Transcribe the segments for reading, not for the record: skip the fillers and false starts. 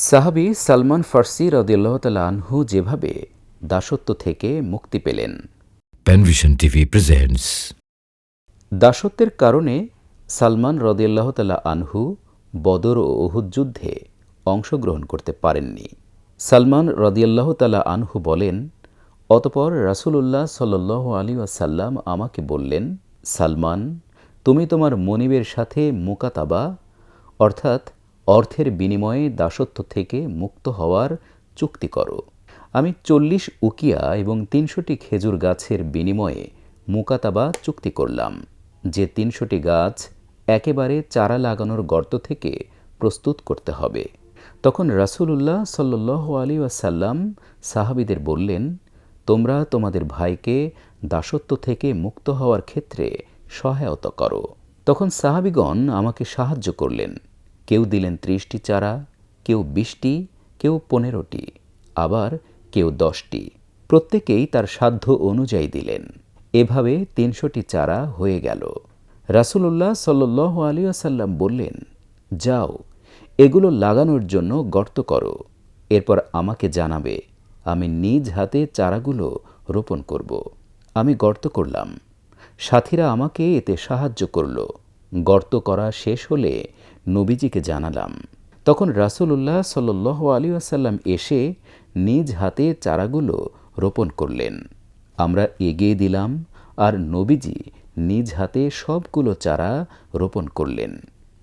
সাহাবী সালমান ফার্সি রাদিয়াল্লাহু তাআলা আনহু যেভাবে দাসত্ব থেকে মুক্তি পেলেন। panvisiontv presents দাসত্বের কারণে সালমান রাদিয়াল্লাহু তাআলা আনহু বদর ও উহুদ যুদ্ধে অংশগ্রহণ করতে পারেননি। সালমান রাদিয়াল্লাহু তাআলা আনহু বলেন, অতঃপর রাসূলুল্লাহ সাল্লাল্লাহু আলাইহি ওয়াসাল্লাম আমাকে বললেন, সালমান, তুমি তোমার মনিবের সাথে মুকাতাবা অর্থাৎ অর্থের বিনিময়ে দাসত্ব থেকে মুক্ত হওয়ার চুক্তি করো। আমি 40 উকিয়া এবং 300টি খেজুর গাছের বিনিময়ে মুকাতাবা চুক্তি করলাম, যে 300টি গাছ একেবারে চারা লাগানোর গর্ত থেকে প্রস্তুত করতে হবে। তখন রাসূলুল্লাহ সাল্লাল্লাহু আলাইহি ওয়াসাল্লাম সাহাবীদের বললেন, তোমরা তোমাদের ভাইকে দাসত্ব থেকে মুক্ত হওয়ার ক্ষেত্রে সহায়তা করো। তখন সাহাবীগণ আমাকে সাহায্য করলেন। কেউ দিলেন 30টি চারা, কেউ 20টি, কেউ 15টি, আবার কেউ 10টি। প্রত্যেকেই তার সাধ্য অনুযায়ী দিলেন। এভাবে 300টি চারা হয়ে গেল। রাসূলুল্লাহ সাল্লাল্লাহু আলাইহি ওয়াসাল্লাম বললেন, যাও, এগুলো লাগানোর জন্য গর্ত করো। এরপর আমাকে জানাবে, আমি নিজ হাতে চারাগুলো রোপণ করব। আমি গর্ত করলাম। সাথীরা আমাকে এতে সাহায্য করল। গর্ত করা শেষ হলে নবীজিকে জানালাম। তখন রাসূলুল্লাহ সাল্লাল্লাহু আলাইহি ওয়াসাল্লাম এসে নিজ হাতে চারাগুলো রোপণ করলেন। আমরা এগিয়ে দিলাম আর নবীজি নিজ হাতে সবগুলো চারা রোপণ করলেন।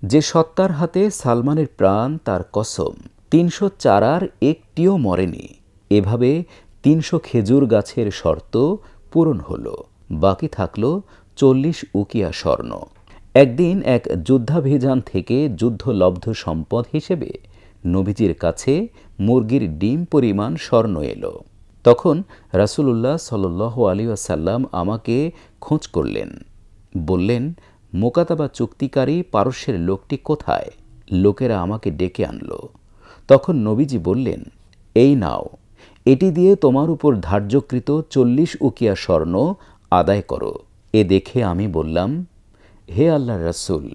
যে সত্তার হাতে সালমানের প্রাণ, তার কসম, 300 চারার একটিও মরেনি। এভাবে 300 খেজুর গাছের শর্ত পূরণ হল। বাকি থাকল 40 উকিয়া স্বর্ণ। একদিন এক যুদ্ধাভিযান থেকে যুদ্ধলব্ধ সম্পদ হিসেবে নবীজির কাছে মুরগির ডিম পরিমাণ স্বর্ণ এলো। তখন রাসূলুল্লাহ সাল্লাল্লাহু আলাইহি ওয়াসাল্লাম আমাকে খোঁজ করলেন। বললেন, মুকাতাবা চুক্তিকারী পারস্যের লোকটি কোথায়? লোকেরা আমাকে ডেকে আনল। তখন নবীজি বললেন, এই নাও, এটি দিয়ে তোমার উপর ধার্যকৃত 40 উকিয়া স্বর্ণ আদায় করো। এ দেখে আমি বললাম, হে আল্লাহর রাসূল,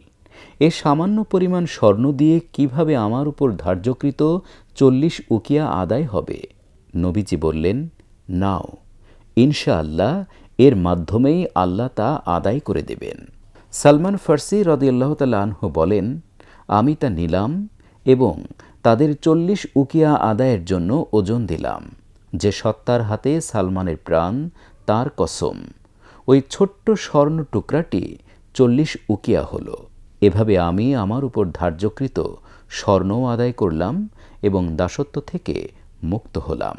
এ সামান্য পরিমাণ স্বর্ণ দিয়ে কিভাবে আমার উপর ধার্যকৃত 40 উকিয়া আদায় হবে? নবীজি বললেন, নাও, ইনশাআল্লাহ এর মাধ্যমেই আল্লাহ তা আদায় করে দেবেন। সালমান ফার্সি রাদিয়াল্লাহু তাআলা আনহু বলেন, আমি তা নিলাম এবং তাদের 40 উকিয়া আদায়ের জন্য ওজন দিলাম। যে সত্তার হাতে সালমানের প্রাণ, তার কসম, ওই ছোট্ট স্বর্ণ টুকরাটি 40 উকিয়া হল। এভাবে আমি আমার উপর ধার্যকৃত স্বর্ণও আদায় করলাম এবং দাসত্ব থেকে মুক্ত হলাম।